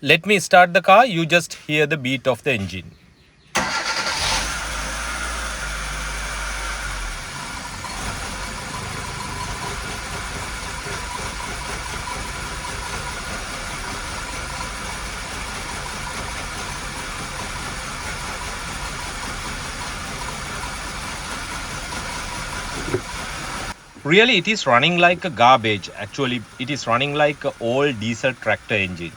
Let me start the car. You just hear the beat of the engine. Really, it is running like a garbage. Actually, it is running like an old diesel tractor engine.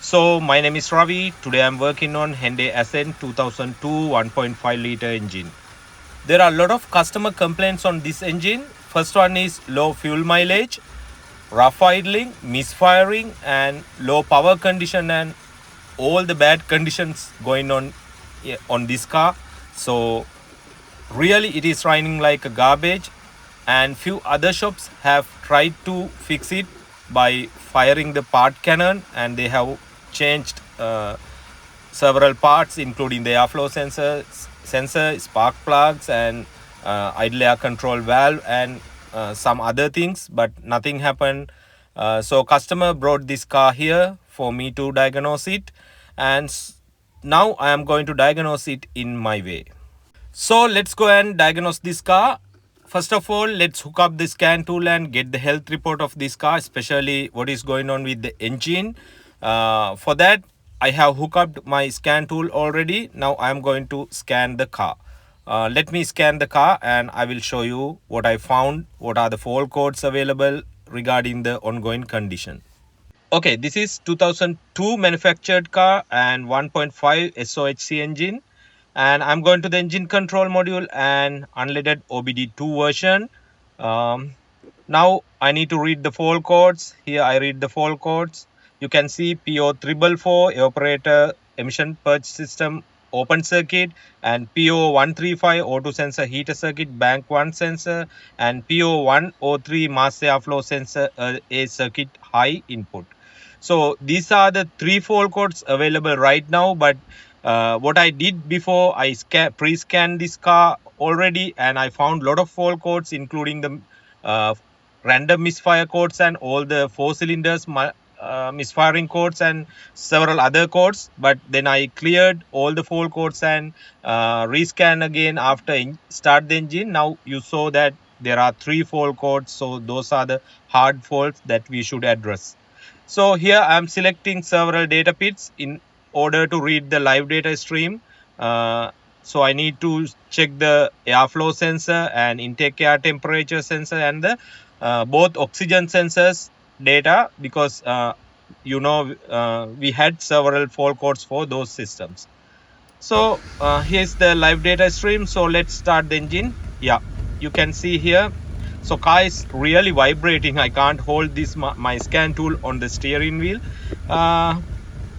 So, my name is Ravi. Today I'm working on Hyundai Accent 2002 1.5 liter engine. There are a lot of customer complaints on this engine. First one is low fuel mileage, rough idling, misfiring, and low power condition, and all the bad conditions going on this car. So really it is running like a garbage, and few other shops have tried to fix it by firing the part cannon, and they have changed several parts including the airflow sensor, spark plugs, and idle air control valve, and some other things, but nothing happened. So customer brought this car here for me to diagnose it, and now I am going to diagnose it in my way. So let's go and diagnose this car. First of all, let's hook up the scan tool and get the health report of this car, especially what is going on with the engine. For that, I have hooked up my scan tool already. Now I am going to scan the car. Let me scan the car and I will show you what I found, what are the fault codes available regarding the ongoing condition. Okay, this is 2002 manufactured car and 1.5 SOHC engine. And I'm going to the engine control module and unleaded OBD2 version. Now I need to read the fault codes. Here I read the fault codes. You can see P0344 evaporator emission purge system open circuit, and P0135 auto sensor heater circuit bank 1 sensor, and P0130 mass airflow sensor a circuit high input. So these are the 3 fault codes available right now, but what I did before, I pre-scanned this car already, and I found a lot of fault codes, including the random misfire codes and all the 4 cylinders misfiring codes and several other codes. But then I cleared all the fault codes and rescan again after start the engine. Now you saw that there are 3 fault codes, so those are the hard faults that we should address. So here I am selecting several data bits in order to read the live data stream. So I need to check the airflow sensor and intake air temperature sensor and the both oxygen sensors data, because we had several fault codes for those systems. So here's the live data stream. So let's start the engine. Yeah, you can see here. So car is really vibrating. I can't hold this my scan tool on the steering wheel.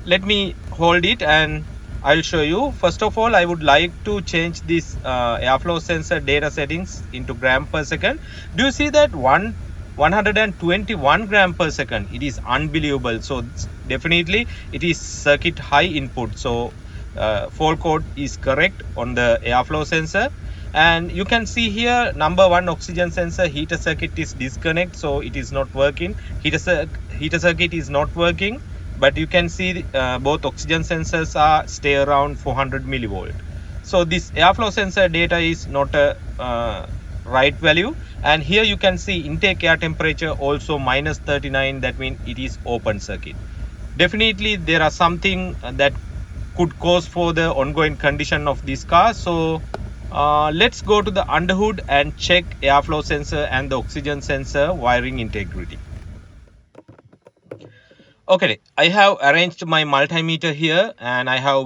Let me hold it and I'll show you. First of all, I would like to change this airflow sensor data settings into gram per second. Do you see that 121 gram per second? It is unbelievable. So definitely it is circuit high input. So fault code is correct on the airflow sensor. And you can see here number 1 oxygen sensor heater circuit is disconnect, so it is not working. Heater circuit is not working, but you can see both oxygen sensors are stay around 400 millivolt. So this airflow sensor data is not a right value. And here you can see intake air temperature also minus 39. That means it is open circuit. Definitely there are something that could cause for the ongoing condition of this car. So let's go to the underhood and check airflow sensor and the oxygen sensor wiring integrity. Okay, I have arranged my multimeter here, and I have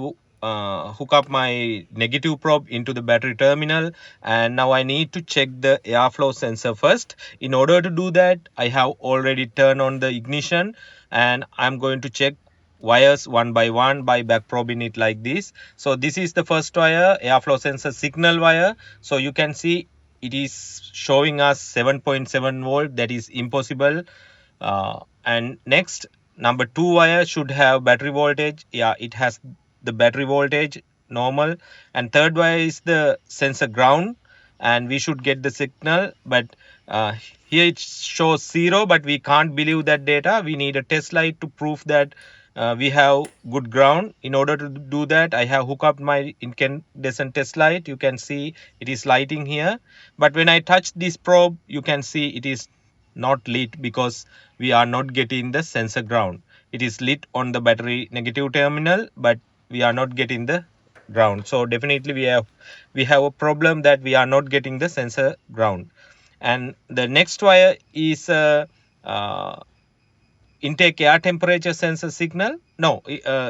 hooked up my negative probe into the battery terminal, and now I need to check the airflow sensor first. In order to do that, I have already turned on the ignition, and I'm going to check wires one by one by back probing it like this. So this is the first wire, airflow sensor signal wire. So you can see it is showing us 7.7 volt. That is impossible. And next, number 2 wire should have battery voltage. Yeah, it has the battery voltage normal. And third wire is the sensor ground, and we should get the signal, but here it shows 0, but we can't believe that data. We need a test light to prove that we have good ground. In order to do that, I have hooked up my incandescent test light. You can see it is lighting here, but when I touch this probe, you can see it is not lit because we are not getting the sensor ground. It is lit on the battery negative terminal, but we are not getting the ground. So definitely we have a problem that we are not getting the sensor ground. And the next wire is uh, intake air temperature sensor signal. No,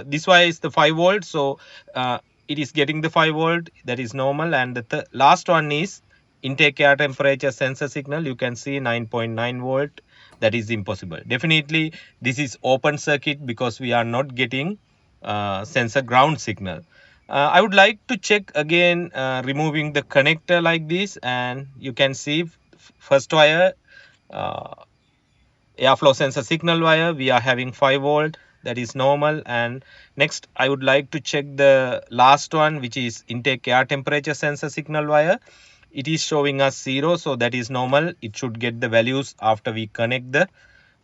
this wire is the 5 volt, so uh, it is getting the 5 volt, that is normal. And the last one is intake air temperature sensor signal. You can see 9.9 volt, that is impossible. Definitely this is open circuit because we are not getting sensor ground signal. I would like to check again, removing the connector like this, and you can see first wire, uh, airflow sensor signal wire, we are having 5 volt, that is normal. And next I would like to check the last one, which is intake air temperature sensor signal wire. It is showing us 0, so that is normal. It should get the values after we connect the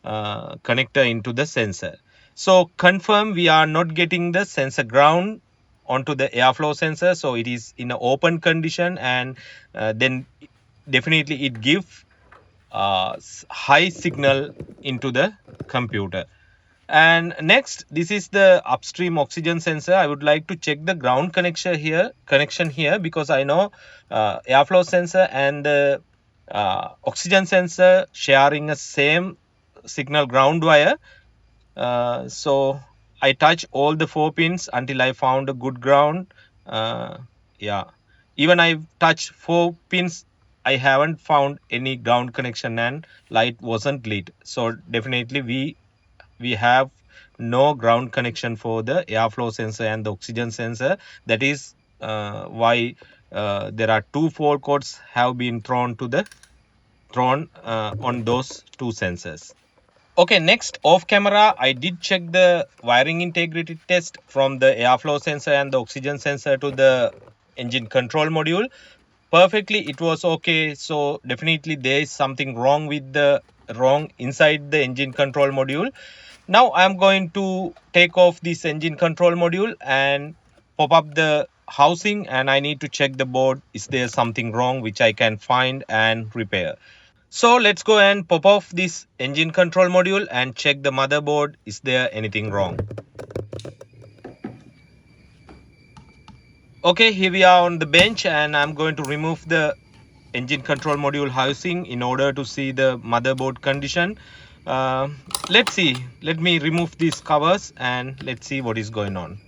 connector into the sensor. So confirm we are not getting the sensor ground onto the airflow sensor, so it is in an open condition. And then definitely it gives high signal into the computer. And next, this is the upstream oxygen sensor. I would like to check the ground connection here, because I know airflow sensor and the oxygen sensor sharing a same signal ground wire. So I touch all the 4 pins until I found a good ground. Yeah, even I touched 4 pins, I haven't found any ground connection and light wasn't lit. So definitely we have no ground connection for the airflow sensor and the oxygen sensor. That is why there are 2 fault codes have been thrown on those 2 sensors. Okay, next, off camera, I did check the wiring integrity test from the airflow sensor and the oxygen sensor to the engine control module. Perfectly, it was okay. So definitely there is something wrong inside the engine control module. Now I'm going to take off this engine control module and pop up the housing, and I need to check the board. Is there something wrong which I can find and repair? So let's go and pop off this engine control module and check the motherboard. Is there anything wrong? Okay, here we are on the bench, and I'm going to remove the engine control module housing in order to see the motherboard condition. Uh, let's see. Let me remove these covers and let's see what is going on.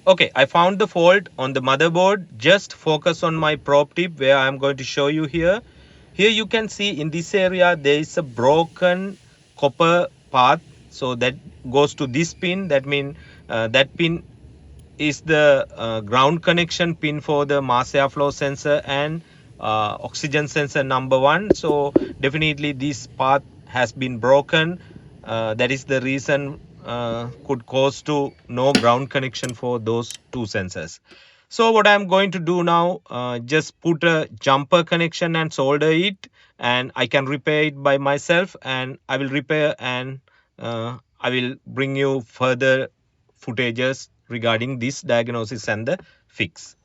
Okay, I found the fault on the motherboard. Just focus on my probe tip where I'm going to show you here. Here you can see in this area there is a broken copper path. So that goes to this pin. That means that pin is the ground connection pin for the mass airflow sensor and oxygen sensor number 1. So definitely this path has been broken. That is the reason could cause to no ground connection for those 2 sensors. So what I'm going to do now, just put a jumper connection and solder it, and I can repair it by myself, and I will repair, and I will bring you further footages regarding this diagnosis and the fix.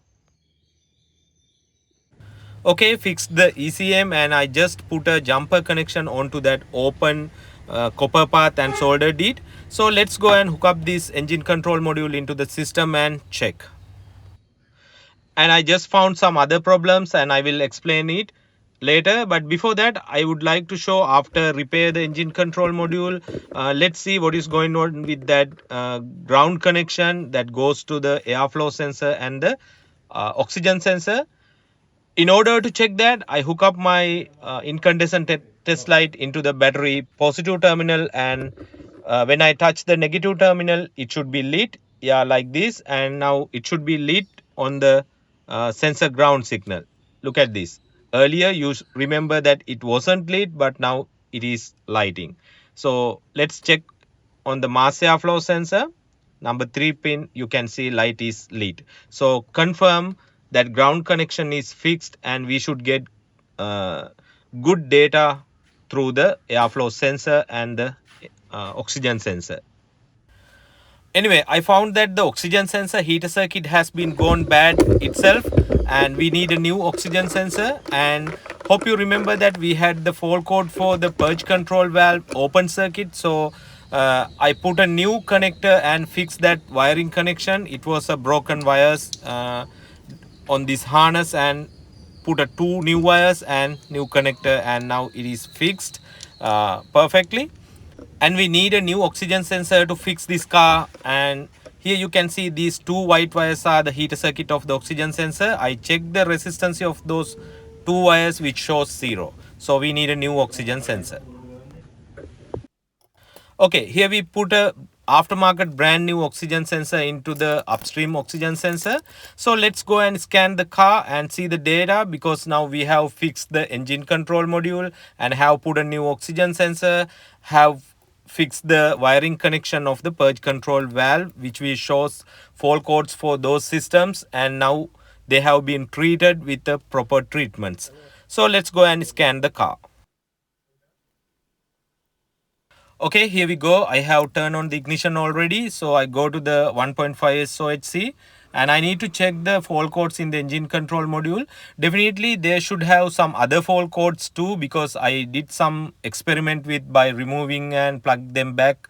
Okay, fixed the ECM, and I just put a jumper connection onto that open copper path and soldered it. So let's go and hook up this engine control module into the system and check. And I just found some other problems, and I will explain it later. But before that, I would like to show after repair the engine control module. Let's see what is going on with that ground connection that goes to the airflow sensor and the oxygen sensor. In order to check that, I hook up my incandescent test light into the battery positive terminal, and when I touch the negative terminal, it should be lit, yeah, like this. And now it should be lit on the sensor ground signal. Look at this. earlier you remember that it wasn't lit, but now it is lighting. So let's check on the mass airflow sensor. Number 3 pin, you can see light is lit. So confirm that ground connection is fixed, and we should get uh, good data through the airflow sensor and the oxygen sensor. Anyway, I found that the oxygen sensor heater circuit has been gone bad itself, and we need a new oxygen sensor. And hope you remember that we had the fault code for the purge control valve open circuit. So I put a new connector and fixed that wiring connection. It was a broken wires on this harness, and put a 2 new wires and new connector, and now it is fixed perfectly. And we need a new oxygen sensor to fix this car. And here you can see these 2 white wires are the heater circuit of the oxygen sensor. I checked the resistance of those 2 wires, which shows 0. So we need a new oxygen sensor. Okay, here we put a aftermarket brand new oxygen sensor into the upstream oxygen sensor. So let's go and scan the car and see the data, because now we have fixed the engine control module and have put a new oxygen sensor, have fixed the wiring connection of the purge control valve, which we shows fault codes for those systems, and now they have been treated with the proper treatments. So let's go and scan the car. Okay, here we go. I have turned on the ignition already. So I go to the 1.5 SOHC, and I need to check the fault codes in the engine control module. Definitely they should have some other fault codes too, because I did some experiment with by removing and plug them back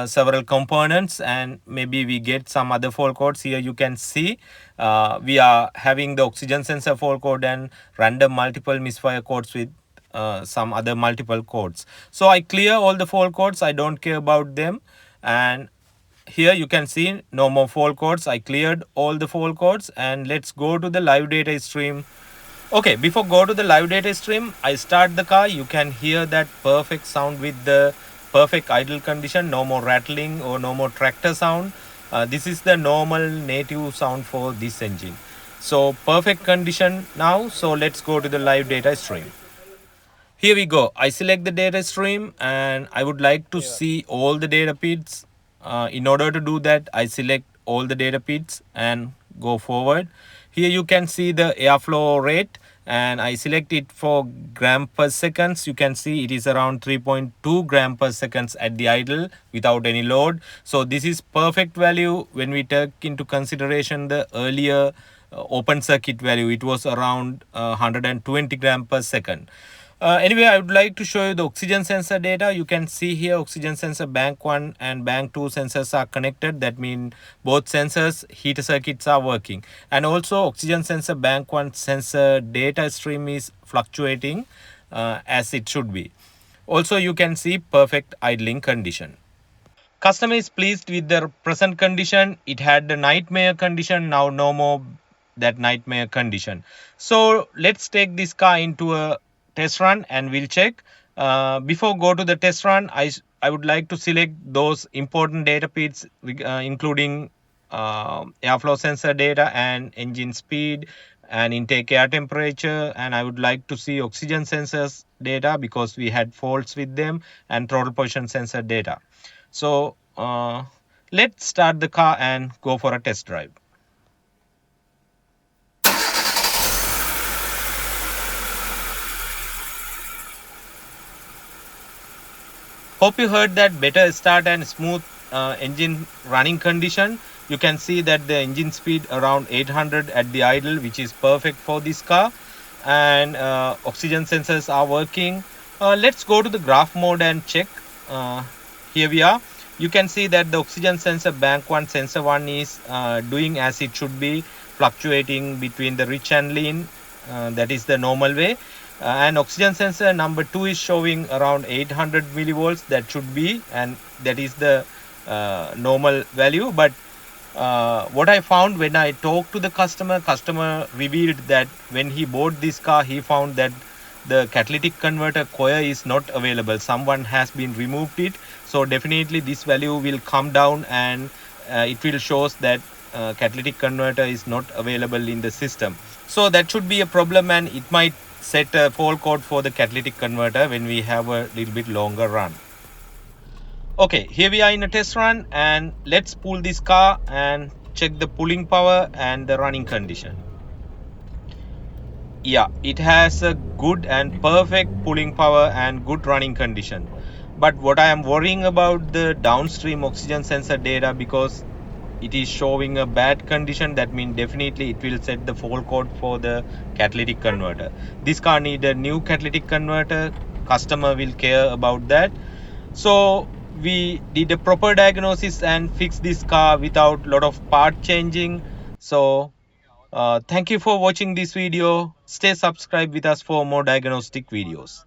several components, and maybe we get some other fault codes. Here you can see we are having the oxygen sensor fault code and random multiple misfire codes with some other multiple codes. So I clear all the fault codes. I don't care about them. And here you can see no more fault codes. I cleared all the fault codes, and let's go to the live data stream. Okay, before go to the live data stream, I start the car. You can hear that perfect sound with the perfect idle condition. No more rattling or no more tractor sound. This is the normal native sound for this engine. So perfect condition now. So let's go to the live data stream. Here we go. I select the data stream, and I would like to see all the data feeds. In order to do that, I select all the data feeds and go forward. Here you can see the airflow rate, and I select it for gram per seconds. You can see it is around 3.2 gram per seconds at the idle without any load. So this is perfect value when we take into consideration the earlier open circuit value. It was around 120 gram per second. Anyway, I would like to show you the oxygen sensor data. You can see here oxygen sensor bank 1 and bank 2 sensors are connected. That means both sensors heater circuits are working. And also oxygen sensor bank 1 sensor data stream is fluctuating as it should be. Also you can see perfect idling condition. Customer is pleased with the present condition. It had the nightmare condition. Now no more that nightmare condition. So let's take this car into a test run and we'll check. Before go to the test run, I would like to select those important data feeds, including airflow sensor data and engine speed and intake air temperature, and I would like to see oxygen sensors data because we had faults with them, and throttle position sensor data. So let's start the car and go for a test drive. Hope you heard that better start and smooth engine running condition. You can see that the engine speed around 800 at the idle, which is perfect for this car, and oxygen sensors are working. Let's go to the graph mode and check. Here we are. You can see that the oxygen sensor bank 1 sensor 1 is doing as it should be, fluctuating between the rich and lean. That is the normal way. And oxygen sensor number 2 is showing around 800 millivolts. That should be, and that is the normal value. But what I found when I talked to the customer revealed that when he bought this car, he found that the catalytic converter coil is not available. Someone has been removed it. So definitely this value will come down, and it will shows that catalytic converter is not available in the system. So that should be a problem, and it might set a fault code for the catalytic converter when we have a little bit longer run. Okay, here we are in a test run, and let's pull this car and check the pulling power and the running condition. Yeah, it has a good and perfect pulling power and good running condition. But what I am worrying about the downstream oxygen sensor data, because it is showing a bad condition. That means definitely it will set the fault code for the catalytic converter. This car need a new catalytic converter. Customer will care about that. So we did a proper diagnosis and fixed this car without lot of part changing. So thank you for watching this video. Stay subscribed with us for more diagnostic videos.